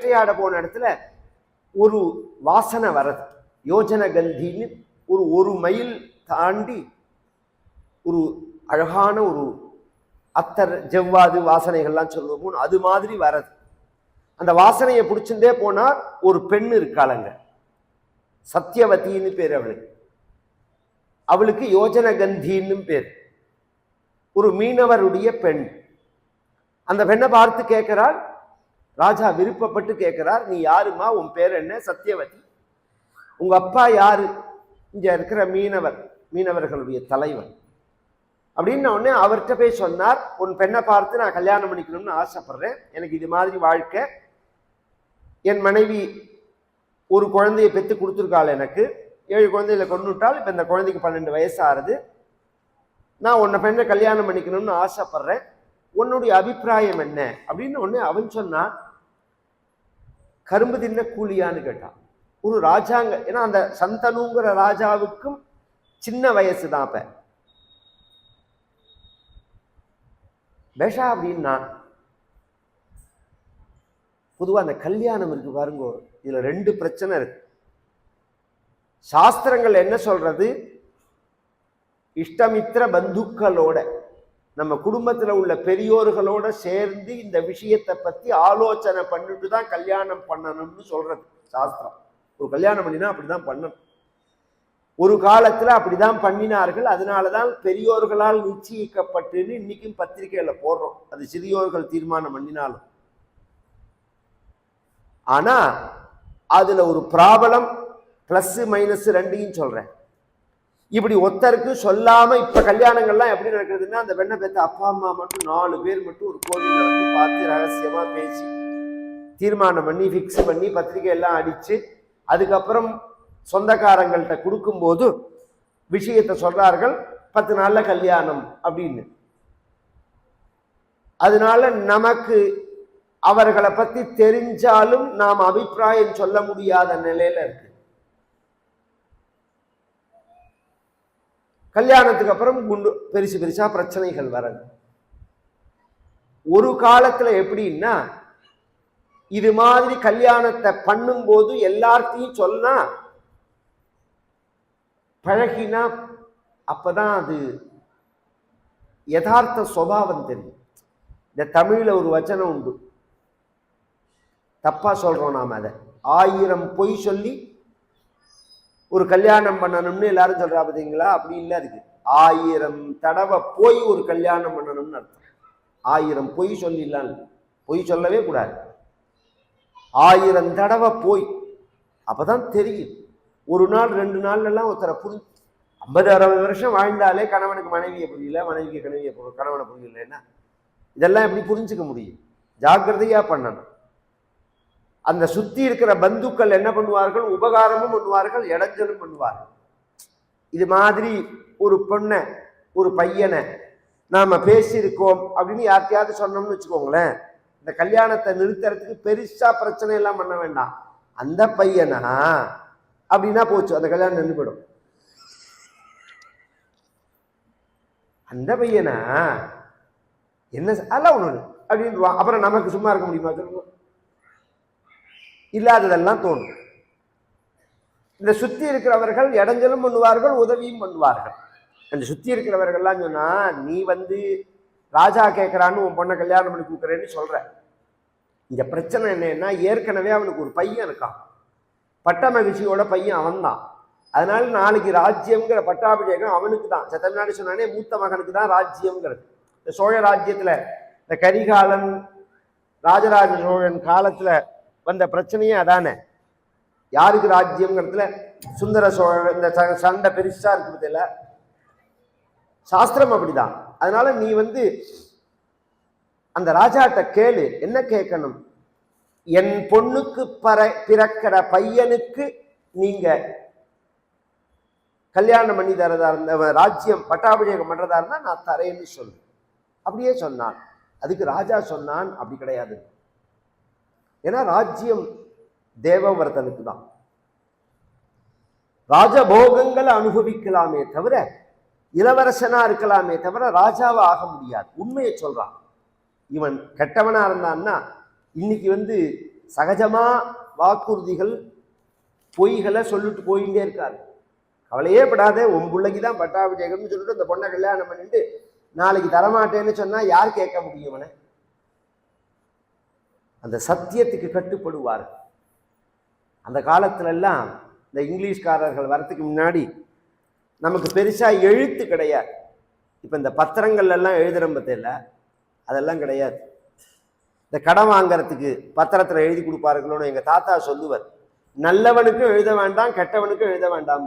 வேட்டையாட போன இடத்துல ஒரு வாசனை வர்றது, யோஜன கந்தின்னு ஒரு மைல் தாண்டி ஒரு அழகான ஒரு அத்தர் ஜவ்வாது வாசனைகள்லாம் சொல்லுவோம், அது மாதிரி வர்றது. அந்த வாசனையை பிடிச்சுட்டே போனார். ஒரு பெண் இருக்காளங்க, சத்தியவதின்னு பேர் அவளுக்கு. அவளுக்கு யோஜன கந்தின்னு பேர். ஒரு மீனவருடைய பெண். அந்த பெண்ணை பார்த்து கேட்கிறாள், ராஜா விருப்பப்பட்டு கேட்கிறார், நீ யாருமா, உன் பேர் என்ன? சத்தியவதி. உங்க அப்பா யாரு? இங்க இருக்கிற மீனவர்களுடைய தலைவர் அப்படின்னு உடனே அவர்கிட்ட போய் சொன்னார், உன் பெண்ணை பார்த்து நான் கல்யாணம் பண்ணிக்கணும்னு ஆசைப்படுறேன், எனக்கு இது மாதிரி வாழ்க்கை, என் மனைவி ஒரு குழந்தையை பெற்று கொடுத்துருக்காள், எனக்கு 7 குழந்தைகளை கொண்டுட்டால், இப்போ இந்த குழந்தைக்கு 12 வயசு ஆறுது, நான் உன்னை பெண்ணை கல்யாணம் பண்ணிக்கணும்னு ஆசைப்படுறேன், உன்னுடைய அபிப்பிராயம் என்ன அப்படின்னு உடனே அவன் சொன்னான், கரும்பு தின்ன கூலியான்னு கேட்டான். ஒரு ராஜாங்க, ஏன்னா அந்த சந்தனுங்கிற ராஜாவுக்கும் சின்ன வயசு தான். அப்ப பேஷா அப்படின்னா பொதுவாக அந்த கல்யாணம் இருக்கு பாருங்க, இதுல 2 பிரச்சனை இருக்கு. சாஸ்திரங்கள் என்ன சொல்றது, இஷ்டமித்திர பந்துக்களோட நம்ம குடும்பத்துல உள்ள பெரியோர்களோட சேர்ந்து இந்த விஷயத்தை பத்தி ஆலோசனை பண்ணிட்டு தான் கல்யாணம் பண்ணணும்னு சொல்றது சாஸ்திரம். ஒரு கல்யாணம் பண்ணினா அப்படிதான் பண்ணணும். ஒரு காலத்துல அப்படிதான் பண்ணினார்கள். அதனாலதான் பெரியோர்களால் நிச்சயிக்கப்பட்டுன்னு இன்னைக்கும் பத்திரிகையில போடுறோம், அது சிறியோர்கள் தீர்மானம் பண்ணினாலும். ஆனா அதுல ஒரு ப்ராப்ளம், பிளஸ் மைனஸ் 2யும் சொல்றேன். இப்படி ஒருத்தருக்கு சொல்லாம இப்ப கல்யாணங்கள்லாம் எப்படி நடக்குதுன்னா, அந்த பெண்ணை பெற்ற அப்பா அம்மா மட்டும் 4 பேர் மட்டும் ஒரு கோவில்ல வந்து பார்த்து ரகசியமா பேசி தீர்மானம் பண்ணி ஃபிக்ஸ் பண்ணி பத்திரிகை எல்லாம் அடிச்சு அதுக்கப்புறம் சொந்தக்காரங்கள்ட்ட கொடுக்கும்போது விஷயத்தை சொல்றார்கள், 10 நாள்ல கல்யாணம் அப்படின்னு. அதனால நமக்கு அவர்களை பத்தி தெரிஞ்சாலும் நாம் அபிப்பிராயம் சொல்ல முடியாத நிலையில இருக்கு. கல்யாணத்துக்கு அப்புறம் பெருசா பிரச்சனைகள் வரது. ஒரு காலத்துல எப்படின்னா, இது மாதிரி கல்யாணத்தை பண்ணும்போது எல்லார்த்தையும் சொன்னா பழகினா அப்பதான் அது யதார்த்த சுபாவம் தெரியும். இந்த தமிழ்ல ஒரு வச்சனம் உண்டு, தப்பா சொல்றோம் நாம, அதை 1000 பொய் சொல்லி ஒரு கல்யாணம் பண்ணணும்னு எல்லாரும் சொல்றா பார்த்தீங்களா, அப்படி இல்லை. அதுக்கு 1000 தடவை போய் ஒரு கல்யாணம் பண்ணணும்னு அர்த்தம். 1000 பொய் சொல்லிடலாம், பொய் சொல்லவே கூடாது. 1000 தடவை போய், அப்பதான் தெரியும். ஒரு நாள் 2 நாள் எல்லாம் ஒருத்தரை 50-60 வருஷம் வாழ்ந்தாலே கணவனுக்கு மனைவியை புரியல, மனைவிக்கு கணவனை புரியலன்னா இதெல்லாம் எப்படி புரிஞ்சுக்க முடியும்? ஜாக்கிரதையா பண்ணணும். அந்த சுத்தி இருக்கிற பந்துக்கள் என்ன பண்ணுவார்கள், உபகாரமும் பண்ணுவார்கள், இடைஞ்சலும் பண்ணுவார்கள். இது மாதிரி ஒரு பொண்ணை ஒரு பையனை நாம பேசியிருக்கோம் அப்படின்னு யார்த்தையாவது சொன்னோம்னு வச்சுக்கோங்களேன், இந்த கல்யாணத்தை நிறுத்துறதுக்கு பெருசா பிரச்சனை எல்லாம் பண்ண வேண்டாம். அந்த பையனா அப்படின்னா போச்சு, அந்த கல்யாணம் நின்று போயிடும். அந்த பையனா என்ன அதெல்லாம் ஒண்ணு அப்படின்றான், அப்புறம் நமக்கு சும்மா இருக்க முடியுமா சொல்லுங்க? இல்லாததெல்லாம் தோணும். இந்த சுத்தி இருக்கிறவர்கள் இடைஞ்சலும் பண்ணுவார்கள், உதவியும் பண்ணுவார்கள். அந்த சுத்தி இருக்கிறவர்கள்லாம் சொன்னா, நீ வந்து ராஜா கேட்கறான்னு உன் பொண்ணை கல்யாணம் பண்ணி கொடுக்குறேன்னு சொல்ற. இந்த பிரச்சனை என்னன்னா, ஏற்கனவே அவனுக்கு ஒரு பையன் இருக்கான், பட்ட மகிழ்ச்சியோட பையன் அவன் தான். அதனால நாளைக்கு ராஜ்யம்ங்கிற பட்டாபிஷேகம் அவனுக்கு தான். சத்தமிழ்நாடு சொன்னானே, மூத்த மகனுக்கு தான் ராஜ்யம்ங்கிறது. இந்த சோழ ராஜ்யத்துல இந்த கரிகாலன் ராஜராஜ சோழன் காலத்துல வந்த பிரச்சனையே அதானே. யாருக்கு ராஜ்யம்ங்கிறதுல சுந்தர சோழன் இந்த சண்டை பெருசா இருக்கு பத்தியில, சாஸ்திரம் அப்படிதான். அதனால நீ வந்து அந்த ராஜாட்ட கேளு, என்ன கேட்கணும், என் பொண்ணுக்கு பிறக்கிற பையனுக்கு நீங்க கல்யாணம் பண்ணி தரதா இருந்த, ராஜ்யம் பட்டாபிஷேகம் பண்றதா இருந்தா நான் தரேன்னு சொல்லு. அப்படியே சொன்னான். அதுக்கு ராஜா சொன்னான், அப்படி கிடையாது, ஏன்னா ராஜ்யம் தேவவர்தனுக்கு தான். ராஜபோகங்களை அனுபவிக்கலாமே தவிர, இளவரசனா இருக்கலாமே தவிர ராஜாவா ஆக முடியாது. உண்மையை சொல்றான். இவன் கெட்டவனா இருந்தான்னா இன்னைக்கு வந்து சகஜமா வாக்குறுதிகள் பொய்களை சொல்லிட்டு போயிட்டே இருக்காரு. கவலையே படாத, உன் பிள்ளைக்குதான் பட்டாபிஷேகம்னு சொல்லிட்டு அந்த பொண்ணை கல்யாணம் பண்ணிட்டு நாளைக்கு தரமாட்டேன்னு சொன்னா யார் கேட்க முடியும்? அவனை அந்த சத்தியத்துக்கு கட்டுப்படுவார். அந்த காலத்துல எல்லாம் இந்த இங்கிலீஷ்காரர்கள் வரத்துக்கு முன்னாடி நமக்கு பெருசா எழுத்து கிடையாது. இப்ப இந்த பத்திரங்கள் எல்லாம் எழுதுறோம் பத்தியில, அதெல்லாம் கிடையாது. இந்த கடன் வாங்கறதுக்கு பத்திரத்துல எழுதி கொடுப்பார்களோன்னு எங்க தாத்தா சொல்லுவார், நல்லவனுக்கும் எழுத வேண்டாம் கெட்டவனுக்கும் எழுத வேண்டாம்.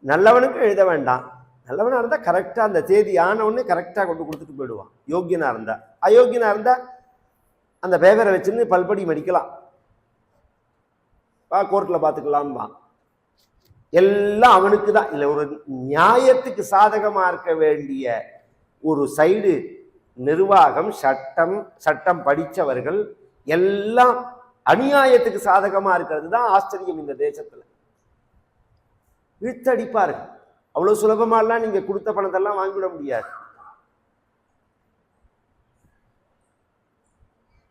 நல்லவனுக்கும் எழுத வேண்டாம். நல்லவனா இருந்தா கரெக்டா அந்த தேதி ஆனவொன்னு கரெக்டா கொண்டு கொடுத்துட்டு போயிடுவான். யோக்கியனா இருந்தா. அயோக்கியனா இருந்தா அந்த பேப்பரை வச்சுன்னு பல்படி மடிக்கலாம், கோர்ட்ல பாத்துக்கலாம்பா. எல்லாம் அவனுக்கு தான். இல்லை, ஒரு நியாயத்துக்கு சாதகமா இருக்க வேண்டிய ஒரு சைடு நிர்வாகம், சட்டம் படித்தவர்கள் எல்லாம் அநியாயத்துக்கு சாதகமா இருக்கிறது தான் ஆச்சரியம். இந்த தேசத்துல இழுத்தடிப்பார்கள். அவ்வளவு சுலபமாலாம் நீங்க கொடுத்த பணத்தெல்லாம் வாங்கிவிட முடியாது.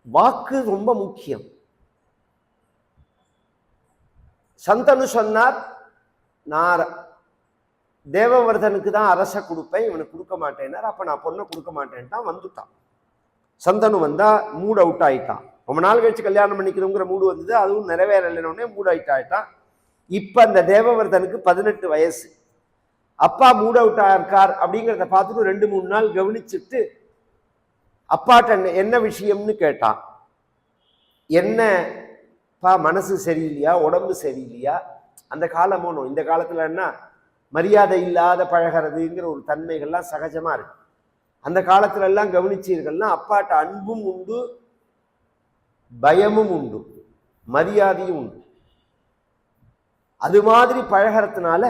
வாக்கு ரொம்ப முக்கியம். சந்தனு சொன்னார், நான் தேவவர்தனுக்கு தான் அரச கொடுப்பேன், இவனுக்கு கொடுக்க மாட்டேன்னார். அப்ப நான் பொண்ணை கொடுக்க மாட்டேன்ட்டான், வந்துட்டான். சந்தனு வந்தா மூட் அவுட் ஆயிட்டான். ரொம்ப நாள் கழிச்சு கல்யாணம் பண்ணிக்கணுங்கிற மூடு வந்தது, அதுவும் நிறைவேறலைன்னொடனே மூட் அவுட் ஆயிட்டான். இப்ப அந்த தேவவர்தனுக்கு 18 வயசு. அப்பா மூட் அவுட் ஆயிருக்கார் அப்படிங்கிறத பார்த்துட்டு 2-3 நாள் கவனிச்சுட்டு அப்பாட்ட என்ன விஷயம்னு கேட்டான். என்னப்பா, மனசு சரியில்லையா, உடம்பு சரியில்லையா? அந்த காலமோனோ, இந்த காலத்துல என்ன மரியாதை இல்லாத பழகிறதுங்கிற ஒரு தன்மைகள்லாம் சகஜமா இருக்கு. அந்த காலத்துல எல்லாம் கவனிச்சீர்கள்னா அப்பாட்ட அன்பும் உண்டு, பயமும் உண்டு, மரியாதையும் உண்டு. அது மாதிரி பழகிறதுனால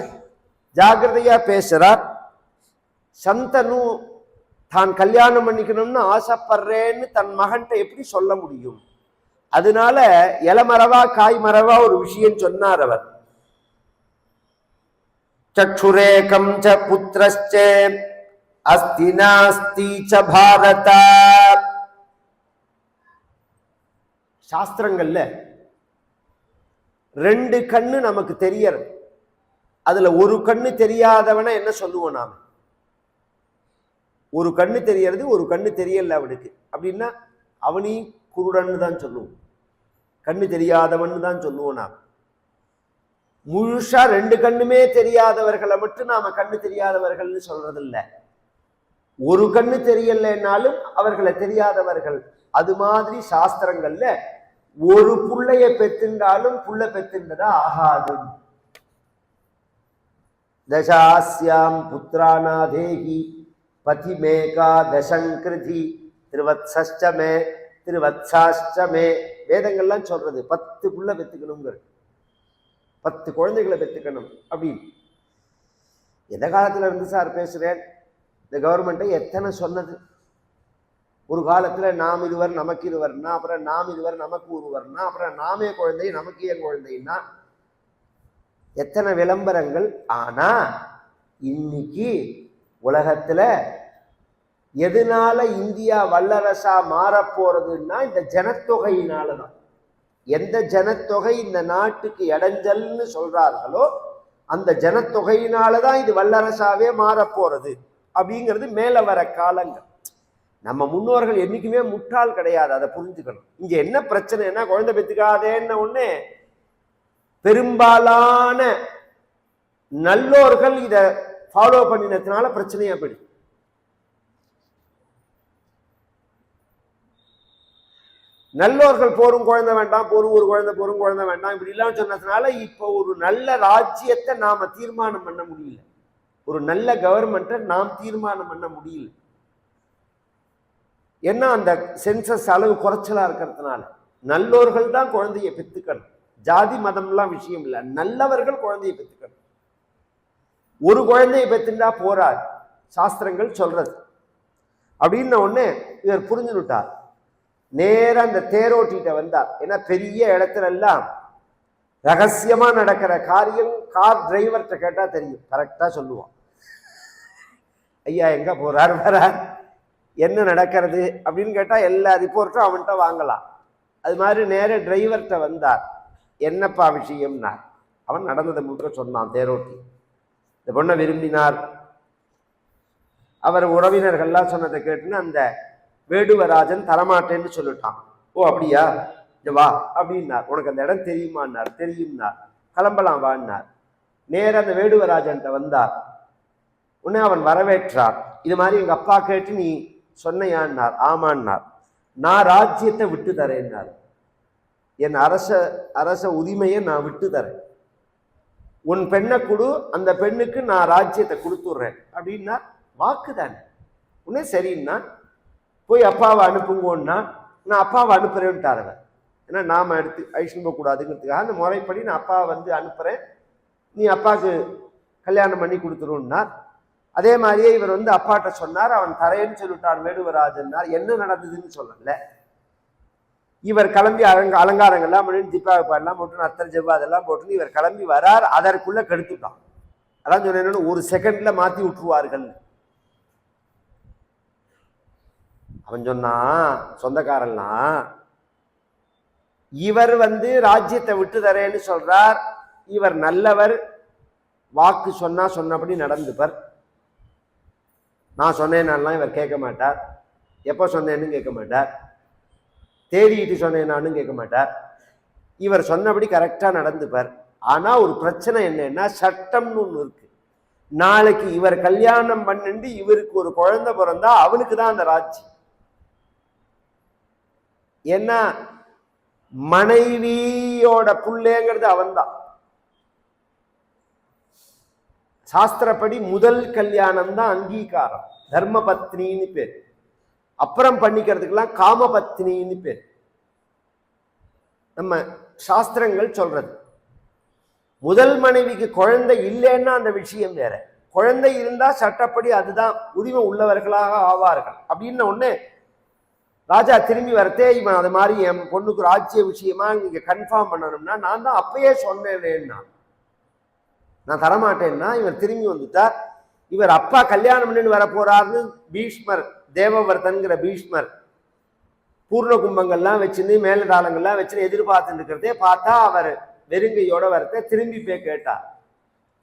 ஜாகிரதையா பேசுறார். சந்தனு தான் கல்யாணம் பண்ணிக்கணும்னு ஆசைப்படுறேன்னு தன் மகன்கிட்ட எப்படி சொல்ல முடியும்? அதனால இளமரவா காய் மரவா ஒரு விஷயம் சொன்னார் அவர். சக்ஷுரேகம் ச புத்ரஸ்ச அஸ்தி நாஸ்தி ச பாரத. சாஸ்திரங்கள்ல 2 கண்ணு நமக்கு தெரியறது. அதுல ஒரு கண்ணு தெரியாதவன என்ன சொல்லுவோம் நாம? ஒரு கண்ணு தெரியறது, ஒரு கண்ணு தெரியல அவனுக்கு அப்படின்னா அவனையும் குருடன்னு தான் சொல்லுவோம், கண்ணு தெரியாதவன் தான் சொல்லுவோம் நாம். முழுசா 2 கண்ணுமே தெரியாதவர்களை மட்டும் நாம கண்ணு தெரியாதவர்கள்னு சொல்றது இல்ல. ஒரு கண்ணு தெரியலனாலும் அவர்களை தெரியாதவர்கள். அது மாதிரி சாஸ்திரங்கள்ல ஒரு புள்ளைய பெற்றுண்டாலும் புள்ள பெற்றுண்டதா ஆகாது. தசாஸ்யாம் புத்திராநாதேகி பதிமேகா தசங்கிருதி திருவத்சமே திருவத்சாஷ்டமே. வேதங்கள்லாம் சொல்றது 10 புள்ள பெத்துக்கணுங்கிறது, 10 குழந்தைகளை பெத்துக்கணும் அப்படின்னு. எந்த காலத்துல இருந்து சார் பேசுறேன்? இந்த கவர்மெண்ட்டை எத்தனை சொன்னது. ஒரு காலத்துல நாம் இருவர் நமக்கு இருவர்னா, அப்புறம் நாம் இருவர் நமக்கு ஒருவர்னா, அப்புறம் நாமே குழந்தை நமக்கு ஏன் குழந்தைன்னா எத்தனை விளம்பரங்கள். ஆனா இன்னைக்கு உலகத்துல எதனால இந்தியா வல்லரசா மாறப்போறதுன்னா இந்த ஜனத்தொகையினாலதான். எந்த ஜனத்தொகை இந்த நாட்டுக்கு இடைஞ்சல்னு சொல்றார்களோ அந்த ஜனத்தொகையினாலதான் இது வல்லரசாவே மாறப்போறது அப்படிங்கிறது மேல வர காலங்கள். நம்ம முன்னோர்கள் என்னைக்குமே முட்டாள் கிடையாது, அதை புரிஞ்சுக்கணும். இங்க என்ன பிரச்சனைன்னா, குழந்தை பெத்துக்காதேன்ன உடனே பெரும்பாலான நல்லோர்கள் இத ஃபாலோ பண்ணினதுனால பிரச்சனையா போயிடுது. நல்லோர்கள் போரும் குழந்தை வேண்டாம், ஒரு குழந்தை போரும் குழந்தை வேண்டாம் இப்படி எல்லாம் சொன்னதுனால இப்போ ஒரு நல்ல ராஜ்யத்தை நாம தீர்மானம் பண்ண முடியல, ஒரு நல்ல கவர்மெண்ட்டை நாம் தீர்மானம் பண்ண முடியல. ஏன்னா அந்த சென்சஸ் அளவு குறைச்சலா இருக்கிறதுனால. நல்லோர்கள் தான் குழந்தைய பெத்துக்கணும், ஜாதி மதம்லாம் விஷயம் இல்லை, நல்லவர்கள் குழந்தைய பெத்துக்கணும். ஒரு குழந்தைய பெத்துண்டா போராது, சாஸ்திரங்கள் சொல்றது. அப்படின்ன உடனே இவர் புரிஞ்சுட்டார். நேரா அந்த தேரோட்டிட்ட வந்தார். ஏன்னா பெரிய இடத்துல எல்லாம் ரகசியமா நடக்கிற காரியம் கார் டிரைவர்கிட்ட கேட்டா தெரியும், கரெக்டா சொல்லுவான். ஐயா எங்க போறார் வரார், என்ன நடக்கிறது அப்படின்னு கேட்டா எல்லா ரிப்போர்ட்டும் அவன்கிட்ட வாங்கலாம். அது மாதிரி நேர டிரைவர்கிட்ட வந்தார். என்னப்பா விஷயம்னா அவன் நடந்ததை முழுக்க சொன்னான். தேரோட்டி இந்த பொண்ணை விரும்பினார். அவர் உறவினர்கள்லாம் சொன்னதை கேட்டுன்னு அந்த வேடுவராஜன் தரமாட்டேன்னு சொல்லிட்டான். ஓ அப்படியா, வா அப்படின்னார். உனக்கு அந்த இடம் தெரியுமான்னார். தெரியும்னார். கிளம்பலாம் வான்னார். நேர அந்த வேடுவராஜன்ட்ட வந்தார். உடனே அவன் வரவேற்றார். இது மாதிரி எங்க அப்பா கேட்டு நீ சொன்னையான்னார். ஆமான்னார். நான் ராஜ்யத்தை விட்டு தரேன்னார். என் அரச உரிமையை நான் விட்டு தரேன். உன் பெண்ணை கொடு, அந்த பெண்ணுக்கு நான் ராஜ்யத்தை கொடுத்துட்றேன் அப்படின்னா வாக்குதானே. உடனே சரின்னா போய் அப்பாவை அனுப்புங்கன்னா நான் அப்பாவை அனுப்புறேன்ட்டார். ஏன்னா நாம எடுத்து ஐஷன் போகக்கூடாதுங்கிறதுக்காக அந்த முறைப்படி நான் அப்பாவை வந்து அனுப்புறேன், நீ அப்பாவுக்கு கல்யாணம் பண்ணி கொடுத்துருன்னார். அதே மாதிரியே இவர் வந்து அப்பாட்ட சொன்னார். அவன் தரேன்னு சொல்லிட்டான் வேடுவராஜன்னார். என்ன நடந்ததுன்னு சொல்லல. இவர் கிளம்பி அலங்காரங்கள்லாம் பண்ணி திப்பாவை பாடலாம் போட்டு அத்தனை ஜெவ்வா அதெல்லாம் போட்டு இவர் கிளம்பி வரார். அதற்குள்ள கெடுத்துட்டான். அதான் சொன்னேன்னு ஒரு செகண்ட்ல மாத்தி விட்டுருவார்கள். அவன் சொன்னா சொந்தக்காரன்லாம் இவர் வந்து ராஜ்யத்தை விட்டு தரேன்னு சொல்றார். இவர் நல்லவர், வாக்கு சொன்னா சொன்னபடி நடந்துப்பார். நான் சொன்னேன்னாலாம் இவர் கேட்க மாட்டார். எப்போ சொன்னேன்னு கேட்க மாட்டார். தேடிட்டு சொன்னேன்னான்னு கேட்க மாட்டார். இவர் சொன்னபடி கரெக்டா நடந்துப்பார். ஆனா ஒரு பிரச்சனை என்னன்னா சட்டம்னு ஒண்ணு இருக்கு. நாளைக்கு இவர் கல்யாணம் பண்ணிட்டு இவருக்கு ஒரு குழந்தை பிறந்தா அவனுக்கு தான் அந்த ராஜ்யம். ஏன்னா மனைவியோட புள்ளேங்கிறது அவன்தான். சாஸ்திரப்படி முதல் கல்யாணம் தான் அங்கீகாரம், தர்ம பத்னின்னு பேர். அப்புறம் பண்ணிக்கிறதுக்கெல்லாம் காம பத்னின்னு பேர். நம்ம சாஸ்திரங்கள் சொல்றது. முதல் மனைவிக்கு குழந்தை இல்லைன்னா அந்த விஷயம் வேற. குழந்தை இருந்தா சட்டப்படி அதுதான் உரிமை உள்ளவர்களாக ஆவார்கள். அப்படின்னு ஒண்ணு ராஜா திரும்பி வரத்தே இவன் அது மாதிரி என் பொண்ணுக்கு ராஜ்ய விஷயமா நீங்க கன்ஃபார்ம் பண்ணணும்னா நான் தான் அப்பயே சொன்னேன்னா நான் தரமாட்டேன்னா இவர் திரும்பி வந்துட்டார். இவர் அப்பா கல்யாணம் பண்ணி வர போறாருன்னு பீஷ்மர், தேவவர்தன்கிற பீஷ்மர் பூர்ண கும்பங்கள்லாம் வச்சுன்னு மேலதாளங்கள்லாம் வச்சுன்னு எதிர்பார்த்துட்டு இருக்கிறதே பார்த்தா அவர் வெறுங்கையோட வரத்த திரும்பி போய் கேட்டார்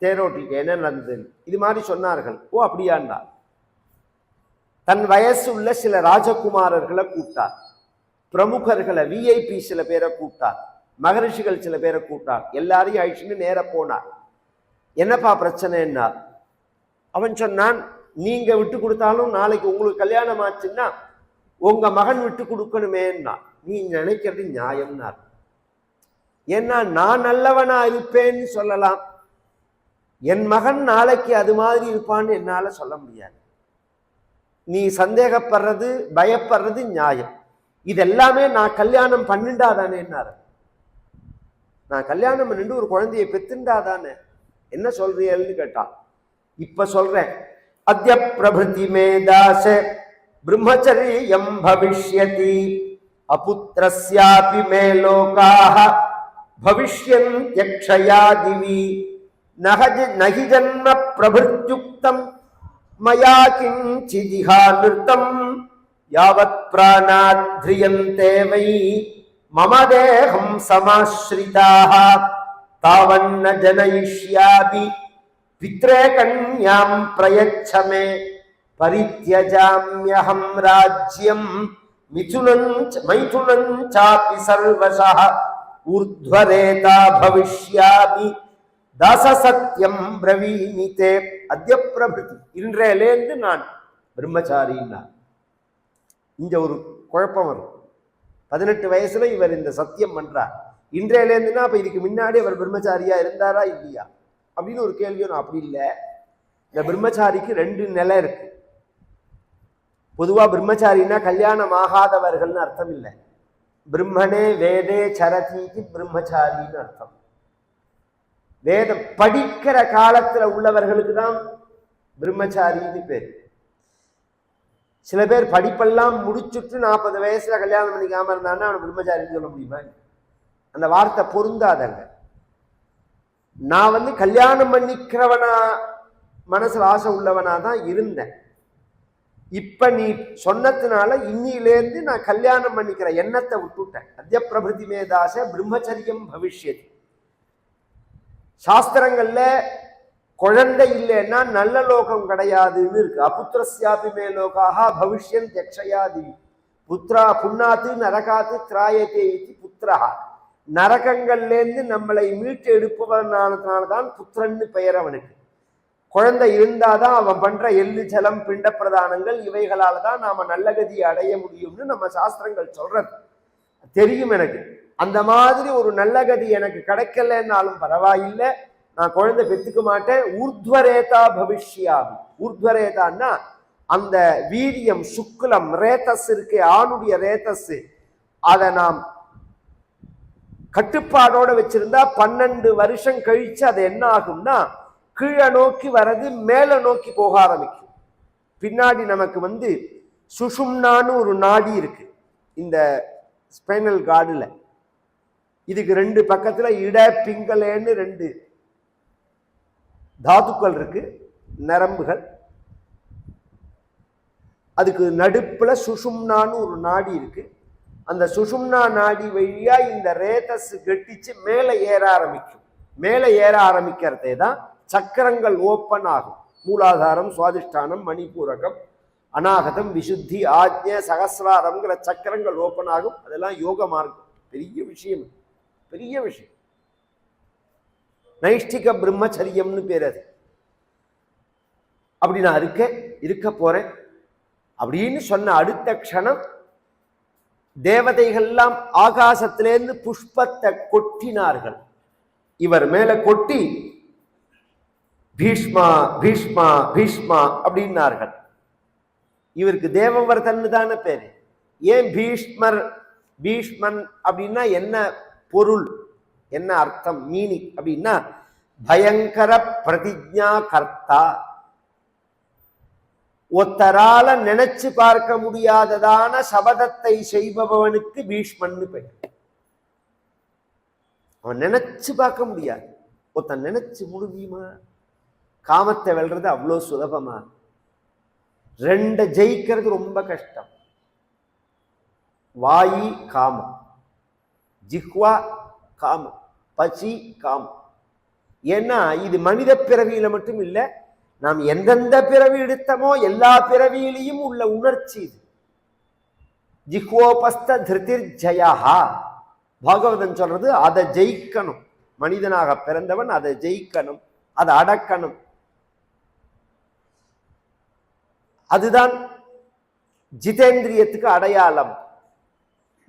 தேரோட்டிக்கு என்ன நடந்ததுன்னு. இது மாதிரி சொன்னார்கள். ஓ அப்படியாண்டா. தன் வயசு உள்ள சில ராஜகுமாரர்களை கூப்பிட்டார், பிரமுகர்களை விஐபி சில பேரை கூப்பிட்டார், மகரிஷிகள் சில பேரை கூப்பிட்டார். எல்லாரையும் அழிச்சுன்னு நேர போனார். என்னப்பா பிரச்சனைன்னா அவன் சொன்னான், நீங்க விட்டு கொடுத்தாலும் நாளைக்கு உங்களுக்கு கல்யாணம் ஆச்சுன்னா உங்க மகன் விட்டு கொடுக்கணுமேன்னா நீ நினைக்கிறது நியாயம்னார். ஏன்னா நான் நல்லவனா இருப்பேன்னு சொல்லலாம், என் மகன் நாளைக்கு அது மாதிரி இருப்பான்னு என்னால சொல்ல முடியாது. நீ சந்தேகப்படுறது பயப்படுறது நியாயம். இதெல்லாமே நான் கல்யாணம் பண்ணிண்டாதானேன்னாரு. நான் கல்யாணம் பண்ணிட்டு ஒரு குழந்தையை பெத்துண்டாதானே, என்ன சொல்றீன்னு கேட்டான். இப்ப சொல்றேன். அத்ய பிரபிருதி மேதாச பிரம்மச்சரியம் பவிஷ்யதி அபுத்ரஸ்யாபி மே லோகாஹ பவிஷ்யந்த்யக்ஷயா திவி நஹி ஜன்ம பிரபிருத்யுக்தம் மயா கிஞ்சிதிஹா நிருத்தம் யாவத் பிராணாத் த்ரியந்தே வை மம தேஹம் சமாஸ்ரிதாஹ தாவன்ன ஜனயிஷ்யாமி பித்ரே கன்யாம் பிரயச்சமே பரித்யஜாம்யஹம் ராஜ்யம் மைதுனம் சாபி சர்வசஹ ஊர்த்வரேதா பவிஷ்யாமி தாச சத்யம் பிரவீமிதே. அத்ய பிரபிருதி, இன்றையிலேருந்து நான் பிரம்மச்சாரின்னா. இங்க ஒரு குழப்பம் வரும். 18 வயசுல இவர் இந்த சத்தியம் பண்றார். இன்றையிலேருந்துன்னா அப்ப இதுக்கு முன்னாடி அவர் பிரம்மச்சாரியா இருந்தாரா இல்லையா அப்படின்னு ஒரு கேள்வி. அப்படி இல்லை. இந்த பிரம்மச்சாரிக்கு 2 நிலை இருக்கு. பொதுவா பிரம்மச்சாரின்னா கல்யாணம் ஆகாதவர்கள்னு அர்த்தம் இல்லை. பிரம்மனே வேதே சரதிக்கு பிரம்மச்சாரின்னு அர்த்தம். வேதம் படிக்கிற காலத்துல உள்ளவர்களுக்கு தான் பிரம்மச்சாரின்னு பேர். சில பேர் படிப்பெல்லாம் முடிச்சுட்டு 40 வயசுல கல்யாணம் பண்ணிக்காம இருந்தான்னா அவன் பிரம்மச்சாரின்னு சொல்ல முடியுமா? அந்த வார்த்தை பொருந்தாதங்க. நான் கல்யாணம் பண்ணிக்கிறவனா மனசுல ஆசை உள்ளவனா தான் இருந்தேன். இப்ப நீ சொன்னதுனால இன்னிலேருந்து நான் கல்யாணம் பண்ணிக்கிற எண்ணத்தை விட்டுட்டேன். அத்ய பிரபிருதி மேதாச பிரம்மச்சரியம் பவிஷ்யதி. சாஸ்திரங்கள்ல குழந்தை இல்லைன்னா நல்ல லோகம் கிடையாதுன்னு இருக்கு. அபுத்திரஸ்யாபி மே லோகாக பவிஷ்யன் யக்ஷயாதி புத்ரா புண்ணாத்து நரகாத்து திராயத்தே இது புத்திரா. நரகங்கள்லேருந்து நம்மளை மீட்டு எடுப்பவனால்தான் புத்திரன்னு பெயர் அவனுக்கு. குழந்தை இருந்தாதான் அவன் பண்ற எள்ளு ஜலம் பிண்ட பிரதானங்கள் இவைகளால தான் நாம நல்ல கதியை அடைய முடியும்னு நம்ம சாஸ்திரங்கள் சொல்றது தெரியும் எனக்கு. அந்த மாதிரி ஒரு நல்ல கதி எனக்கு கிடைக்கலன்னாலும் பரவாயில்லை, நான் குழந்தை பெற்றுக்க மாட்டேன். ஊர்த்வரேதா பவிஷ்யாமி. ஊர்த்வரேதான்னா அந்த வீரியம் சுக்குலம் ரேதஸ் இருக்கு, ஆணுடைய ரேதஸ், அதை நாம் கட்டுப்பாடோட வச்சிருந்தா 12 வருஷம் கழிச்சு அது என்ன ஆகும்னா கீழே நோக்கி வர்றது மேல நோக்கி போக ஆரம்பிக்கும். பின்னாடி நமக்கு சுஷும்னான்னு ஒரு நாடி இருக்கு இந்த ஸ்பைனல் கார்டுல. இதுக்கு 2 பக்கத்துல இட பிங்களேன்னு 2 தாதுக்கள் இருக்கு, நரம்புகள். அதுக்கு நடுப்புல சுஷும்னான்னு ஒரு நாடி இருக்கு. அந்த சுஷும்னா நாடி வழியா இந்த ரேதஸ் கட்டிச்சு மேல ஏற ஆரம்பிக்கும். மேல ஏற ஆரம்பிக்கிறதே தான் சக்கரங்கள் ஓப்பன் ஆகும். மூலாதாரம், சுவாதிஷ்டானம், மணிபூரகம், அநாகதம், விசுத்தி, ஆஜ்ஞ, சகசிராரம்ங்கிற சக்கரங்கள் ஓப்பன் ஆகும். அதெல்லாம் யோக மார்க்கம். பெரிய விஷயம், பெரிய விஷயம். நைஷ்டிக பிரம்மச்சரியம்னு பேர் அது. அப்படி நான் இருக்க போறேன் அப்படின்னு சொன்ன அடுத்த க்ஷணம் தேவதைகள்லாம் ஆகாசத்திலேருந்து புஷ்பத்தை கொட்டினார்கள். இவர் மேல கொட்டி பீஷ்மா பீஷ்மா பீஷ்மா அப்படின்னார்கள். இவருக்கு தேவவர்தன்னு தானே பேரு. ஏன் பீஷ்மர் பீஷ்மன் அப்படின்னா என்ன பொருள், என்ன அர்த்தம், மீனிங் அப்படின்னா பயங்கர பிரதிஜா கர்த்தா. ஒத்தரால நினைச்சு பார்க்க முடியாததான சபதத்தை செய்பவனுக்கு பீஷ்மன்னு பெயர். அவன் நினைச்சு பார்க்க முடியாது. ஒருத்தன் நினைச்சு முடியுமா? காமத்தை வெல்றது அவ்வளோ சுலபமா? 2 ஜெயிக்கிறது ரொம்ப கஷ்டம். வாயி காமம், ஜிஹ்வா காமம், பசி காமம். ஏன்னா இது மனித பிறவியில மட்டும் இல்லை, நாம் எந்தெந்த பிறவி எடுத்தமோ எல்லா பிறவியிலையும் உள்ள உணர்ச்சி இது. ஜிஹ்வோபஸ்த திருதிர் ஜயா. பாகவதன் சொல்றது அதை ஜெயிக்கணும். மனிதனாக பிறந்தவன் அதை ஜெயிக்கணும், அதை அடக்கணும். அதுதான் ஜிதேந்திரியத்துக்கு அடையாளம்,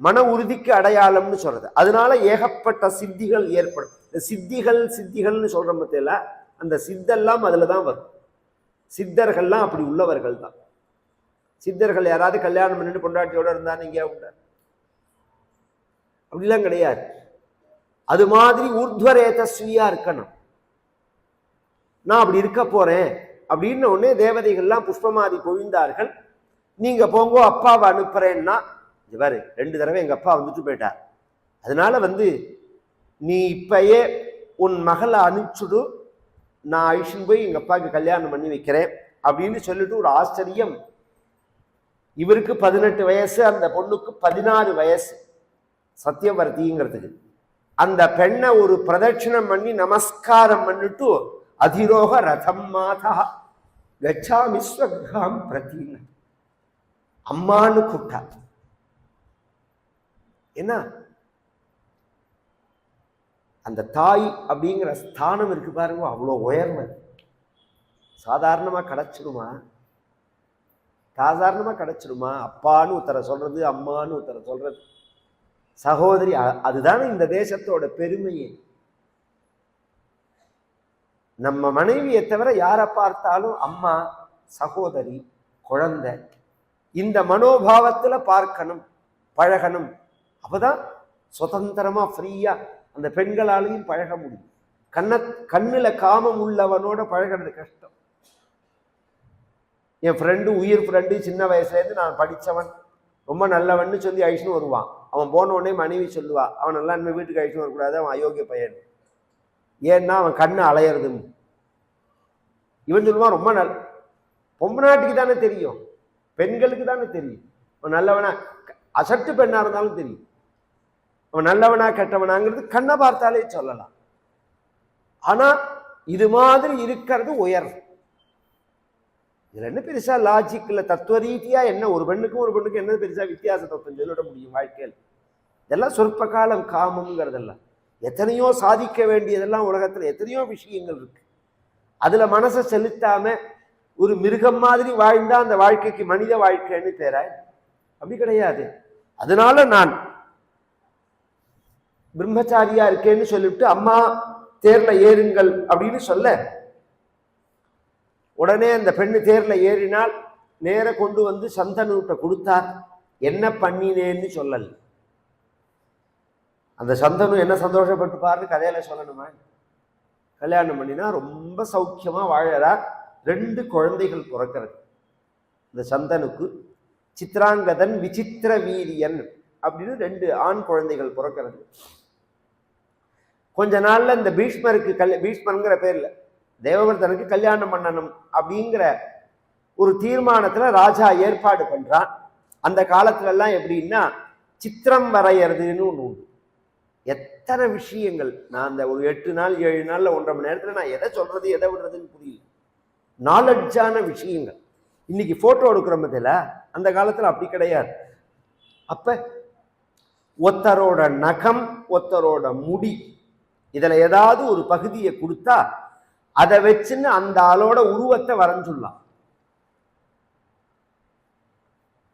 மன உறுதிக்கு அடையாளம்னு சொல்றது. அதனால ஏகப்பட்ட சித்திகள் ஏற்படும். இந்த சித்திகள்னு சொல்ற மத்தியில அந்த சித்தெல்லாம் அதுலதான் வரும். சித்தர்கள்லாம் அப்படி உள்ளவர்கள் தான். சித்தர்கள் யாராவது கல்யாணம் பண்ணிட்டு பொண்டாட்டியோட இருந்தா நீங்க உண்டா? அப்படிலாம் கிடையாது. அது மாதிரி ஊர்த்வரேதஸ்வியா இருக்கணும். நான் அப்படி இருக்க போறேன் அப்படின்னு உடனே தேவதைகள்லாம் புஷ்பமாதி பொழிந்தார்கள். நீங்க போங்கோ, அப்பாவை அனுப்புறேன்னா, இவர் 2 தடவை எங்க அப்பா வந்துட்டு போயிட்டார். அதனால நீ இப்பயே உன் மகளை அனுப்பிச்சுடு, நான் அழிச்சுன்னு போய் எங்க அப்பாவுக்கு கல்யாணம் பண்ணி வைக்கிறேன் அப்படின்னு சொல்லிட்டு ஒரு ஆச்சரியம். இவருக்கு 18 வயசு, அந்த பொண்ணுக்கு 16 வயசு, சத்தியவர்த்திங்கிறதுக்கு. அந்த பெண்ணை ஒரு பிரதட்சிணம் பண்ணி நமஸ்காரம் பண்ணிட்டு அதிரோக ரதம் மாதா கச்சாமி ஸ்வக்ராம் பிரதீன அம்மான்னு கூப்பிட்டா. என்ன அந்த தாய் அப்படிங்கிற ஸ்தானம் இருக்கு பாருங்க, அவ்வளோ உயர்ந்தது. சாதாரணமா கிடைச்சிடுமா? சாதாரணமா கிடைச்சிடுமா? அப்பான்னு ஒருத்தரை சொல்றது, அம்மான்னு ஒருத்தரை சொல்றது, சகோதரி. அதுதானே இந்த தேசத்தோட பெருமையே. நம்ம மனைவியை தவிர யாரை பார்த்தாலும் அம்மா, சகோதரி, குழந்தை, இந்த மனோபாவத்துல பார்க்கணும், பழகணும். அப்பதான் சுதந்திரமா ஃப்ரீயா அந்த பெண்களாலையும் பழக முடியும். கண்ணுல காமம் உள்ளவனோட பழகிறது கஷ்டம். என் ஃப்ரெண்டு, உயிர் ஃப்ரெண்டு, சின்ன வயசுலேருந்து நான் படித்தவன், ரொம்ப நல்லவன்னு சொல்லி அழிச்சுன்னு வருவான். அவன் போன உடனே மனைவி சொல்லுவா, அவன் நல்லா இனிமே வீட்டுக்கு அழிச்சுன்னு வரக்கூடாது, அவன் அயோக்கிய பையன். ஏன்னா அவன் கண்ணு அலையிறதுன்னு. இவன் சொல்லுவான் ரொம்ப பொம்பநாட்டுக்கு தானே தெரியும். பெண்களுக்கு தானே தெரியும். அவன் நல்லவனா, அசட்டு பெண்ணா இருந்தாலும் தெரியும் அவன் நல்லவனா கெட்டவனாங்கிறது கண்ணை பார்த்தாலே சொல்லலாம். ஆனா இது மாதிரி இருக்கிறது உயர். இதுல என்ன பெருசா லாஜிக்ல தத்துவ ரீதியா என்ன ஒரு பெண்ணுக்கும் என்ன பெருசா வித்தியாசத்தை சொல்லிட முடியும் வாழ்க்கையில்? இதெல்லாம் சொற்ப காலம் காமம்ங்கிறதெல்லாம். எத்தனையோ சாதிக்க வேண்டியதெல்லாம் உலகத்துல எத்தனையோ விஷயங்கள் இருக்கு. அதுல மனசை செலுத்தாம ஒரு மிருகம் மாதிரி வாழ்ந்தா அந்த வாழ்க்கைக்கு மனித வாழ்க்கைன்னு பேரா? அப்படி கிடையாது. அதனால நான் பிரம்மச்சாரியா இருக்கேன்னு சொல்லிவிட்டு அம்மா தேர்ல ஏறுங்கள் அப்படின்னு சொல்ல, உடனே அந்த பெண்ணு தேர்ல ஏறினால் நேர கொண்டு வந்து சந்தனுட்ட கொடுத்தார். என்ன பண்ணினேன்னு சொல்லல. அந்த சந்தனு என்ன சந்தோஷப்பட்டு பாருன்னு கதையில சொல்லணுமா? கல்யாணம் பண்ணினா ரொம்ப சௌக்கியமா வாழறார். 2 குழந்தைகள் பிறக்கிறது இந்த சந்தனுக்கு. சித்ராங்கதன், விசித்திர வீரியன் அப்படின்னு 2 ஆண் குழந்தைகள் பிறக்கிறது. கொஞ்ச நாள்ல இந்த பீஷ்மருக்கு பீஷ்மருங்கிற பேர்ல தேவவர்தனுக்கு கல்யாணம் பண்ணணும் அப்படிங்கிற ஒரு தீர்மானத்துல ராஜா ஏற்பாடு பண்றான். அந்த காலத்துல எல்லாம் எப்படின்னா சித்திரம் வரையறதுன்னு ஒண்ணு உண்டு. எத்தனை விஷயங்கள் நான் அந்த ஒரு 8 நாள் 7 நாள்ல 1.5 மணி நேரத்துல நான் எதை சொல்றது எதை விடுறதுன்னு புரியல. நாலெட்ஜான விஷயங்கள். இன்னைக்கு போட்டோ எடுக்கிற பதில அந்த காலத்துல அப்படி கிடையாது. அப்ப ஒருத்தரோட நகம், ஒருத்தரோட முடி, இதுல ஏதாவது ஒரு பகுதியை கொடுத்தா அதை வச்சுன்னு அந்த ஆளோட உருவத்தை வரைஞ்சுடலாம்.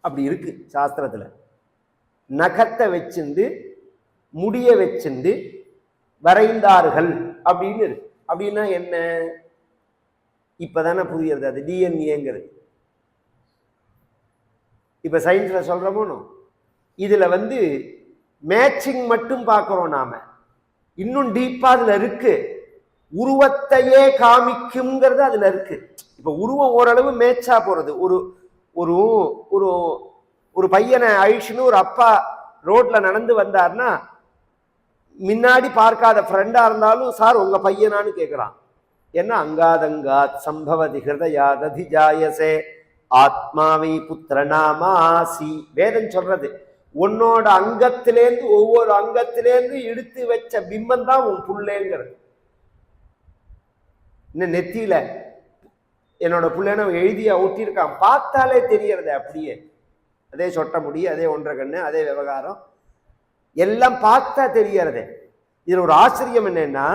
அப்படி இருக்கு சாஸ்திரத்துல. நகத்தை வச்சுண்டு முடிய வச்சுண்டு வரைந்தார்கள் அப்படின்னு இருக்கு. அப்படின்னா என்ன? இப்பதானே புரியுறது அது டிஎன்ஏங்கிறது. இப்ப சயின்ஸ்ல சொல்றோமோ, இதுல மேட்சிங் மட்டும் பார்க்கிறோம் நாம. இன்னும் டீப்பா அதுல இருக்கு. உருவத்தையே காமிக்கும்ங்கிறது அதுல இருக்கு. இப்ப உருவம் ஓரளவு மேட்சா போறது. ஒரு ஒரு ஒரு ஒரு பையனை அழிச்சுன்னு ஒரு அப்பா ரோட்ல நடந்து வந்தார்னா முன்னாடி பார்க்காத ஃப்ரெண்டா இருந்தாலும் சார் உங்க பையனான்னு கேட்கிறான். ஏன்னா அங்காதங்காத் சம்பவதி ஹிருதயாததி ஜாயசே ஆத்மாவை புத்திரநாமாசி. வேதம் சொல்றது உன்னோட அங்கத்திலேருந்து ஒவ்வொரு அங்கத்திலேருந்து எடுத்து வச்ச பிம்பம் தான் உன் புள்ளேங்கிறது. இன்னும் நெத்தியில என்னோட புள்ளேன எழுதியா ஒட்டியிருக்கான், பார்த்தாலே தெரியறது. அப்படியே அதே சொட்ட முடி, அதே 1.5 கண்ணு, அதே விவகாரம் எல்லாம் பார்த்தா தெரியறது. இதுல ஒரு ஆச்சரியம் என்னன்னா,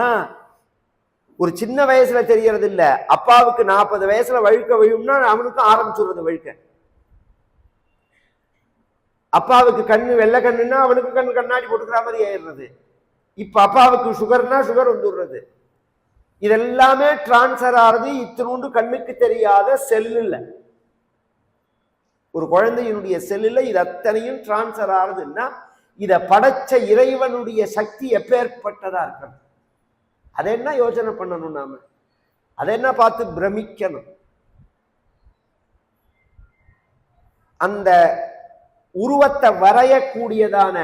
ஒரு சின்ன வயசுல தெரியறது இல்ல. அப்பாவுக்கு 40 வயசுல வழுக்க விழும்னா அவனுக்கும் ஆரம்பிச்சுடுறது வழுக்க. அப்பாவுக்கு கண்ணு வெள்ளை கண்ணுன்னா அவனுக்கு கண்ணு கண்ணாடி போட்டுக்கிற மாதிரி ஆயிடுறது. இப்ப அப்பாவுக்கு சுகர்னா சுகர் வந்துடுறது. இதெல்லாமே டிரான்ஸ்பர் ஆறது இத்தினூண்டு கண்ணுக்கு தெரியாத செல்லுல. ஒரு குழந்தையினுடைய செல்லுல இது அத்தனையும் டிரான்ஸ்பர் ஆறுதுன்னா இத படைச்ச இறைவனுடைய சக்தி எப்பேற்பட்டதா இருக்கணும். அதை என்ன யோசனை பண்ணணும் நாம? அதை என்ன பார்த்து பிரமிக்கணும்? அந்த உருவத்தை வரையக்கூடியதான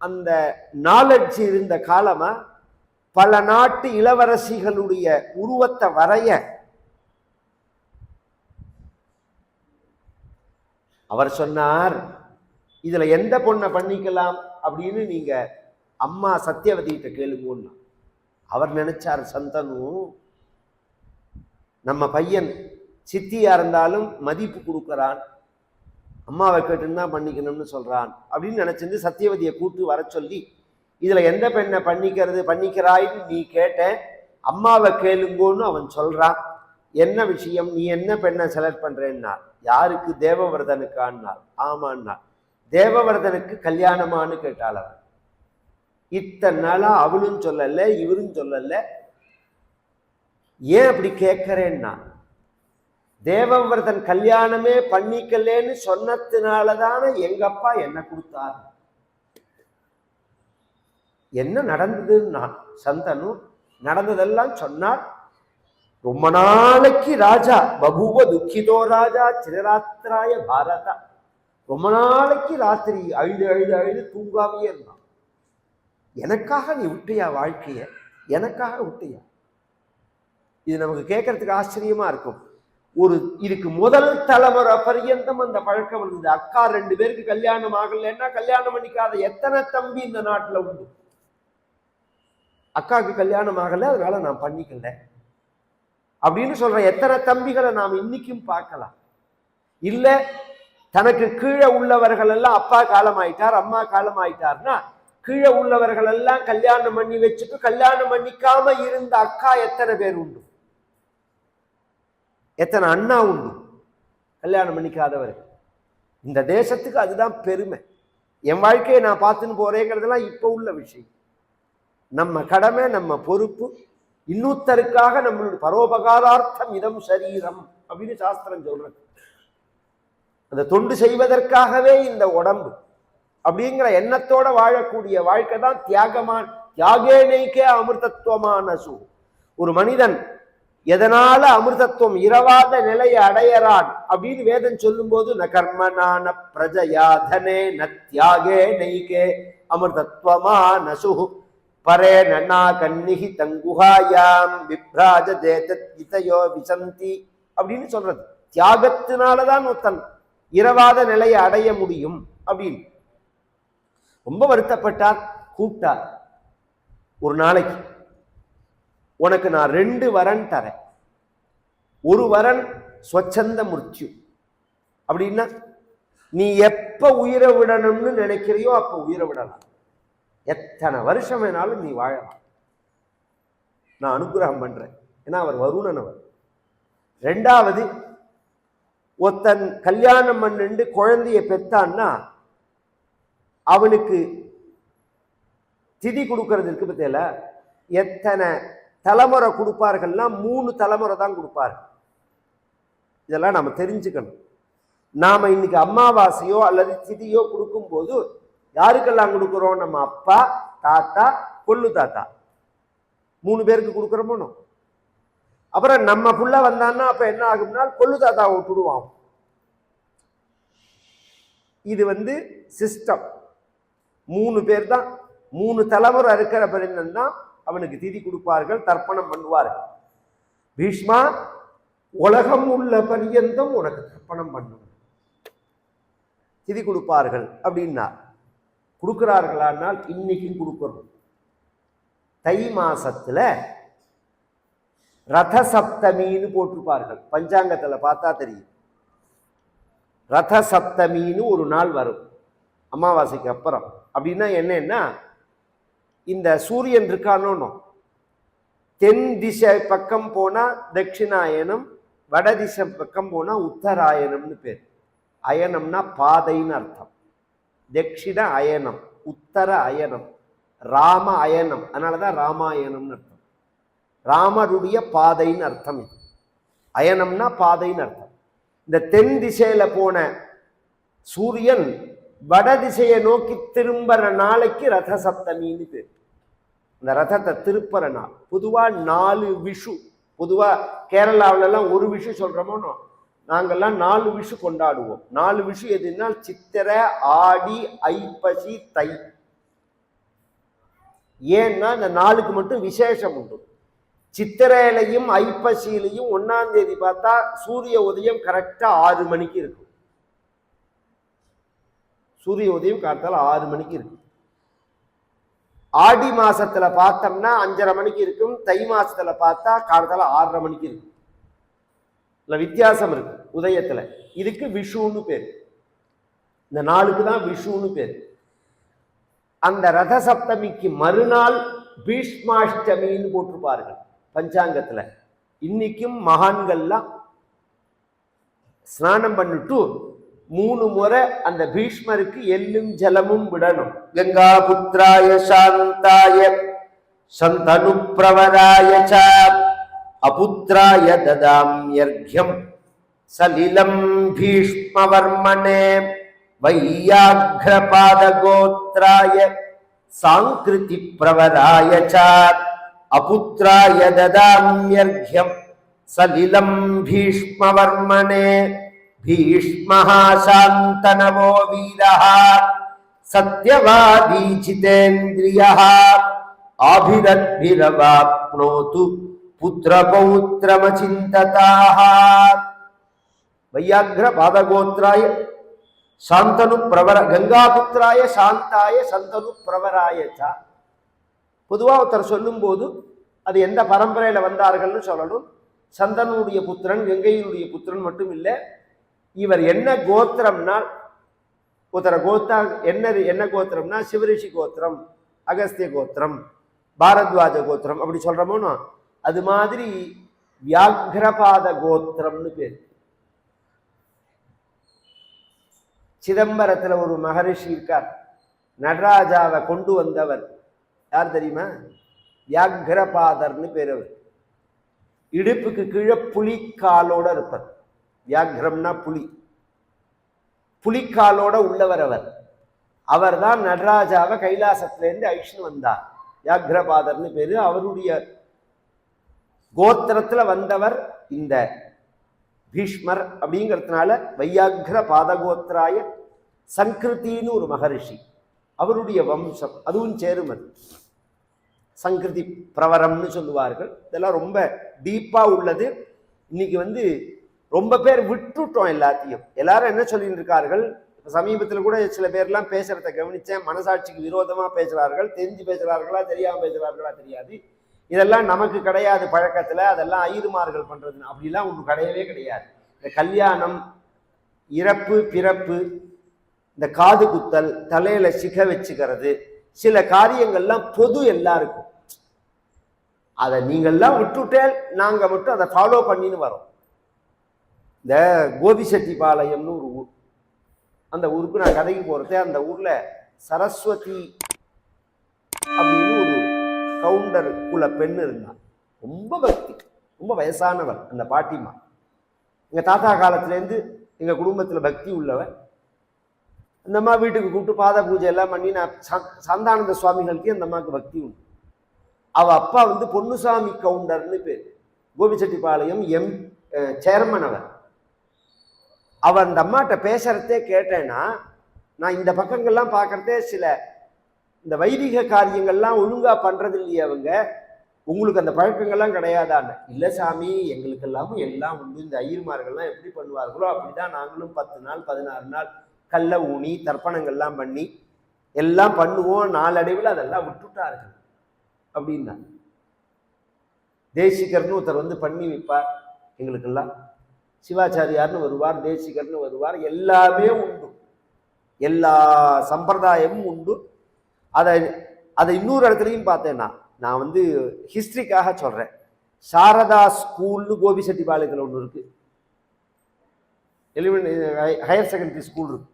அந்த நாலெட்ஜ் இருந்த காலமா பல நாட்டு இளவரசிகளுடைய உருவத்தை வரைய அவர் சொன்னார், இதுல எந்த பொண்ணை பண்ணிக்கலாம் அப்படின்னு நீங்க அம்மா சத்தியவதிகிட்ட கேளுங்கன்னா. அவர் நினைச்சார், சந்தனு நம்ம பையன் சித்தியா இருந்தாலும் மதிப்பு கொடுக்கறான், அம்மாவை கேட்டுன்னு பண்ணிக்கணும்னு சொல்றான் அப்படின்னு நினைச்சிருந்து சத்தியவதியை கூட்டு வர சொல்லி, இதுல எந்த பெண்ணை பண்ணிக்கிறாயின்னு நீ கேட்ட, அம்மாவை கேளுங்கோன்னு அவன் சொல்றான். என்ன விஷயம், நீ என்ன பெண்ணை செலக்ட் பண்றேன்னா? யாருக்கு? தேவவர்தனுக்கான்னார். ஆமான்னா. தேவவர்தனுக்கு கல்யாணமானு கேட்டாள் அவன். இத்தனை நாளா அவளும் சொல்லல, இவரும் சொல்லல. ஏன் அப்படி கேட்கிறேன்னா, தேவவர்தன் கல்யாணமே பண்ணிக்கலேன்னு சொன்னதுனாலதானே எங்க அப்பா என்ன கொடுத்தார். என்ன நடந்ததுன்னா சந்தனு நடந்ததெல்லாம் சொன்னார். ரொம்ப நாளைக்கு ராஜா பபுவ துக்கிதோ ராஜா சிரராத்திராய பாரதா. ரொம்ப நாளைக்கு ராத்திரி அழுது அழுது அழுது தூங்காமையே இருந்தான். எனக்காக நீ விட்டியா வாழ்க்கைய? எனக்காக விட்டியா? இது நமக்கு கேட்கறதுக்கு ஆச்சரியமா இருக்கும். ஒரு இதுக்கு முதல் தலைமுறை பரியந்தம் அந்த பழக்கம் இருந்தது. அக்கா 2 பேருக்கு கல்யாணம் ஆகலைன்னா கல்யாணம் பண்ணிக்காத எத்தனை தம்பி இந்த நாட்டுல உண்டு. அக்காவுக்கு கல்யாணம் ஆகல, அதனால நான் பண்ணிக்கல அப்படின்னு சொல்ற எத்தனை தம்பிகளை நாம் இன்னைக்கும் பார்க்கலாம். இல்ல தனக்கு கீழே உள்ளவர்கள் எல்லாம் அப்பா காலம் ஆயிட்டார், அம்மா காலம் ஆயிட்டார்னா கீழே உள்ளவர்கள் எல்லாம் கல்யாணம் பண்ணி வச்சுட்டு கல்யாணம் பண்ணிக்காம இருந்த அக்கா எத்தனை பேர் உண்டு, எத்தனை அண்ணா உண்டு கல்யாணம் பண்ணிக்காதவர். இந்த தேசத்துக்கு அதுதான் பெருமை. என் வாழ்க்கையை நான் பார்த்துன்னு போறேங்கிறதுலாம் இப்ப உள்ள விஷயம். நம்ம கடமை, நம்ம பொறுப்பு, இன்னொருத்தருக்காக நம்மளுடைய பரோபகாரார்த்தம் இதம் சரீரம் அப்படின்னு சாஸ்திரம் சொல்றது. அந்த தொண்டு செய்வதற்காகவே இந்த உடம்பு அப்படிங்கிற எண்ணத்தோட வாழக்கூடிய வாழ்க்கை தான் தியாகேனைக்கே அமிர்தத்துவமான சூ. ஒரு மனிதன் எதனால அமிர்தத்துவம் இரவாத நிலையை அடையறான் அப்படின்னு வேதம் சொல்லும் போது ந கர்மனான பிரஜயாதனே ந தியாகே நைகே அமிர்தத்துவமான சுஹு பரே நன்னா கன்னிகி தங்குஹாயாம் விப்ராஜ தேதத் இதையோ விசந்தி அப்படின்னு சொல்றது. தியாகத்தினாலதான் ஒருத்தன் இரவாத நிலையை அடைய முடியும் அப்படின்னு ரொம்ப வருத்தப்பட்டார். கூப்பிட்டார், ஒரு நாளைக்கு உனக்கு நான் 2 வரன் தரேன். ஒரு வரன் ஸ்வச்சந்த மிருத்யு அப்படின்னா நீ எப்ப உயிரை விடணும்னு நினைக்கிறியோ அப்ப உயிரை விடலாம், எத்தனை வருஷம் வேணாலும் நீ வாழலாம், நான் அனுகிரகம் பண்றேன். ஏன்னா அவர் வருணன். அவர் 2வது ஒருத்தன் கல்யாணம் பண்ணிண்டு குழந்தைய பெத்தான்னா அவனுக்கு திதி கொடுக்கறதுக்கு பத்தியில எத்தனை தலைமுறை கொடுப்பார்கள்னா 3 தலைமுறை தான் கொடுப்பாரு. இதெல்லாம் நம்ம தெரிஞ்சுக்கணும். நாம இன்னைக்கு அமாவாசையோ அல்லது திதியோ கொடுக்கும் போது யாருக்கெல்லாம் கொடுக்குறோம்? நம்ம அப்பா, தாத்தா, கொள்ளு தாத்தா 3 பேருக்கு கொடுக்குறோமோ. அப்புறம் நம்ம புள்ள வந்தான்னா அப்ப என்ன ஆகும்னா கொள்ளு தாத்தாவை விட்டுடுவான். இது சிஸ்டம். 3 பேர் தான், 3 தலைமுறை இருக்கிற பிறந்தன் தான் அவனுக்கு திதி கொடுப்பார்கள், தர்ப்பணம் பண்ணுவார்கள். பீஷ்மா உலகம் உள்ள பரியந்தம் உனக்கு தர்ப்பணம் பண்ணுவார், திதி கொடுப்பார்கள் அப்படின்னா கொடுக்கிறார்களானால் இன்னைக்கும் கொடுக்கணும். தை மாசத்துல ரத சப்தமின்னு போட்டிருப்பார்கள். பஞ்சாங்கத்துல பார்த்தா தெரியும். ரத சப்தமின்னு ஒரு நாள் வரும் அமாவாசைக்கு அப்புறம். அப்படின்னா என்னன்னா, இந்த சூரியன் இருக்கானோ தென் திசை பக்கம் போனா தட்சிணாயனம், வட திசை பக்கம் போனா உத்தராயணம்னு பேர். அயனம்னா பாதைன்னு அர்த்தம். தட்சிண அயனம், உத்தர அயனம், ராம அயனம், அதனாலதான் ராமாயணம்னு அர்த்தம். ராமருடைய பாதைன்னு அர்த்தம். இது அயனம்னா பாதைன்னு அர்த்தம். இந்த தென் திசையில போன சூரியன் வட திசையை நோக்கி திரும்புற நாளைக்கு ரத சப்தமின்னு பேர். இந்த ரதத்தை திருப்புற நாள். பொதுவா 4 விஷு, பொதுவா கேரளாவில எல்லாம் ஒரு விஷு சொல்றோமோ, நாங்கெல்லாம் 4 விஷு கொண்டாடுவோம். 4 விஷு எதுனா சித்திரை, ஆடி, ஐப்பசி, தை. ஏன்னா இந்த 4க்கு மட்டும் விசேஷம் உண்டு. சித்திரையிலையும் ஐப்பசியிலையும் 1ஆம் தேதி பார்த்தா சூரிய உதயம் கரெக்டா 6 மணிக்கு இருக்கும். சூரிய உதயம் காத்தால 6 மணிக்கு இருக்கும். ஆடி மாசத்துல பார்த்தோம்னா 5:30 மணிக்கு இருக்கும். தை மாசத்துல பார்த்தா காலத்தால 6:30 மணிக்கு இருக்கும். இல்ல வித்தியாசம் இருக்கு உதயத்துல. இதுக்கு விஷுன்னு பேர். இந்த நாளுக்கு தான் விஷுன்னு பேர். அந்த ரத சப்தமிக்கு மறுநாள் பீஷ்மாஷ்டமின்னு போட்டிருப்பார்கள் பஞ்சாங்கத்துல. இன்னைக்கும் மகான்கள்லாம் ஸ்நானம் பண்ணிட்டு 3 முறை அந்த பீஷ்மருக்கு எள்ளும் ஜலமும் விடணும். கங்கா புத்திராய சாந்தாய சந்தனு பிரவராய ச அபுத்திராய ததாம்யர்க்யம் சலிலம் பீஷ்மவர்மனே வையாக்ரபாதகோத்ராய சாங்கிருதி பிரவராய ச அபுத்திராய ததாம்யர்க்யம் சலிலம் பீஷ்மவர்மனே भीष्मः शान्तनवो वीरः सत्यवादी जितेन्द्रियः आभिरद्भिरवाप्नोतु पुत्रपौत्रमचिन्तताः வையாகிர பாதகோத்ராய சாந்தனு பிரவர கங்காபுத்திராய சாந்தாய சந்தனு பிரவராயச்சா. பொதுவா ஒருத்தர் சொல்லும் போது அது எந்த பரம்பரையில வந்தார்கள்னு சொல்லணும். சந்தனுடைய புத்திரன் கங்கையினுடைய புத்திரன் மட்டும் இல்லை. இவர் என்ன கோத்திரம்னா ஒருத்தர கோத்தா என்ன கோத்திரம்னா சிவரிஷி கோத்திரம், அகஸ்திய கோத்திரம், பாரத்வாஜ கோத்திரம் அப்படி சொல்றோமோ அது மாதிரி வியாகிரபாத கோத்திரம்னு பேர். சிதம்பரத்துல ஒரு மகரிஷி இருக்கார், நடராஜாவை கொண்டு வந்தவர். யார் தெரியுமா? வியாகிரபாதர்னு பேர். அவர் இடுப்புக்கு கீழே புலிக்காலோட இருப்பார். வியாகிரம்னா புலி, புலிக்காலோட உள்ளவர் அவர். அவர் தான் நடராஜாவை கைலாசத்திலேருந்து அழிச்சுன்னு வந்தார். வியாகிரபாதர்னு பேரு. அவருடைய கோத்திரத்துல வந்தவர் இந்த பீஷ்மர். அப்படிங்கிறதுனால வையாகிர பாதகோத்திராய சங்கிருத்தின்னு ஒரு மகரிஷி, அவருடைய வம்சம். அதுவும் சேருமது. சங்கிருதி பிரவரம்னு சொல்லுவார்கள். இதெல்லாம் ரொம்ப டீப்பா உள்ளது. இன்னைக்கு ரொம்ப பேர் விட்டுட்டோம் எல்லாத்தையும். எல்லாரும் என்ன சொல்லிட்டு இருக்கார்கள், சமீபத்தில் கூட சில பேர்லாம் பேசுறத கவனிச்சேன். மனசாட்சிக்கு விரோதமா பேசுறார்கள். தெரிஞ்சு பேசுறார்களா தெரியாம பேசுறார்களா தெரியாது. இதெல்லாம் நமக்கு கிடையாது பழக்கத்துல, அதெல்லாம் ஐயருமார்கள் பண்றதுன்னு. அப்படிலாம் ஒன்று கிடையவே கிடையாது. இந்த கல்யாணம், இறப்பு, பிறப்பு, இந்த காது குத்தல், தலையில சிக வச்சுக்கிறது, சில காரியங்கள்லாம் பொது எல்லாருக்கும். அதை நீங்கள்லாம் விட்டுட்டே நாங்க மட்டும் அதை ஃபாலோ பண்ணின்னு வரோம். இந்த கோபிசெட்டிபாளையம்னு ஒரு ஊர், அந்த ஊருக்கு நான் கதைக்கு போறது. அந்த ஊர்ல சரஸ்வதி அப்படின்னு ஒரு கவுண்டர் குல பெண் இருந்தான். ரொம்ப பக்தி, ரொம்ப வயசானவர் அந்த பாட்டிமா. எங்க தாத்தா காலத்திலேருந்து எங்க குடும்பத்துல பக்தி உள்ளவர். அந்த அம்மா வீட்டுக்கு கூப்பிட்டு பாத பூஜை எல்லாம் பண்ணி, நான் சந்தானந்த சுவாமிகளுக்கு அந்த அம்மாவுக்கு பக்தி உண்டு. அவ அப்பா பொன்னுசாமி கவுண்டர்னு பேர். கோபிச்செட்டிப்பாளையம் சேர்மன் அவர். அவர் அந்த அம்மாட்ட பேசுறதே கேட்டேன்னா, நான் இந்த பக்கங்கள்லாம் பார்க்கறதே சில இந்த வைதிக காரியங்கள்லாம் ஒழுங்கா பண்றது இல்லையே அவங்க, உங்களுக்கு அந்த பழக்கங்கள்லாம் கிடையாதான்னு. இல்லை சாமி, எங்களுக்கு எல்லாம் உண்டு. இந்த ஐயர்மார்கள்லாம் எப்படி பண்ணுவார்களோ அப்படிதான் நாங்களும் 10 நாள் 16 நாள் கல்ல ஊனி தர்ப்பணங்கள்லாம் பண்ணி எல்லாம் பண்ணுவோம். நாளடைவில் அதெல்லாம் விட்டுட்டார்கள் அப்படின்னா. தேசிகர்னு ஒருத்தர் பண்ணி வைப்பார் எங்களுக்கெல்லாம். சிவாச்சாரியார்னு வருவார், தேசிகர்னு வருவார். எல்லாமே உண்டு, எல்லா சம்பிரதாயமும் உண்டு. அதை இன்னொரு இடத்துலையும் பார்த்தேன்னா, நான் ஹிஸ்டரிக்காக சொல்றேன். சாரதா ஸ்கூல்னு கோபிச்செட்டிப்பாளையத்தில் ஒன்று இருக்கு. ஹையர் செகண்டரி ஸ்கூல் இருக்கு.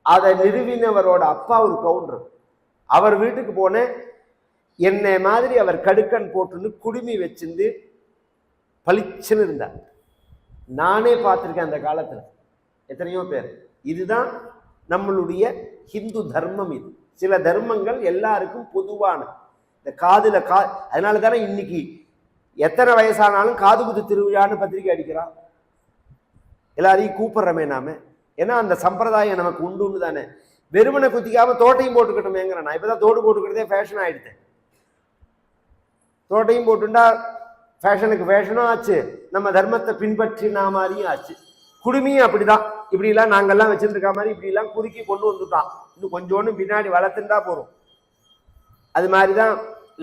அதை நிறுவினவரோட அப்பா ஒரு கவுண்டர். அவர் வீட்டுக்கு போனேன். என்னை மாதிரி அவர் கடுக்கன் போட்டுன்னு குடுமி வச்சிருந்து பளிச்சுன்னு இருந்தார். நானே பார்த்துருக்கேன் அந்த காலத்துல எத்தனையோ பேர். இதுதான் நம்மளுடைய ஹிந்து தர்மம். இது சில தர்மங்கள் எல்லாருக்கும் பொதுவான. இந்த காதுல அதனால தானே இன்னைக்கு எத்தனை வயசானாலும் காது குத்து திருவிழான்னு பத்திரிக்கை அடிக்கிறான். எல்லாரையும் கூப்பிடுறமே நாம. ஏன்னா அந்த சம்பிரதாயம் நமக்கு உண்டுன்னு தானே. வெறுமனை குத்திக்காம தோட்டையும் போட்டுக்கிட்டோமேங்கிறேன். நான் இப்பதான் தோடு போட்டுக்கிறதே ஃபேஷன் ஆயிடுத்தேன். தோட்டையும் போட்டுண்டா ஃபேஷனுக்கு ஃபேஷனும் ஆச்சு, நம்ம தர்மத்தை பின்பற்றினா மாதிரியும் ஆச்சு. குடுமியும் அப்படிதான். இப்படிலாம் நாங்கள்லாம் வச்சிருக்க மாதிரி இப்படிலாம் குறுக்கி கொண்டு வந்துட்டான். இன்னும் கொஞ்சோன்னு பின்னாடி வளர்த்துட்டா போறோம். அது மாதிரிதான்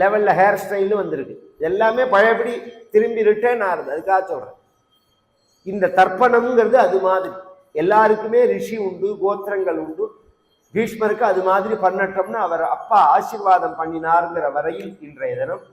லெவல்ல ஹேர் ஸ்டைலும் வந்திருக்கு. எல்லாமே பழையபடி திரும்பி ரிட்டர்ன் ஆகுது. அதுக்காக சொல்றேன். இந்த தர்ப்பணம்ங்கிறது அது மாதிரி. எல்லாருக்குமே ரிஷி உண்டு, கோத்திரங்கள் உண்டு. பீஷ்மருக்கு அது மாதிரி பண்ணட்டோம்னு அவர் அப்பா ஆசீர்வாதம் பண்ணினாருங்கிற வரையில் இன்றைய தினம்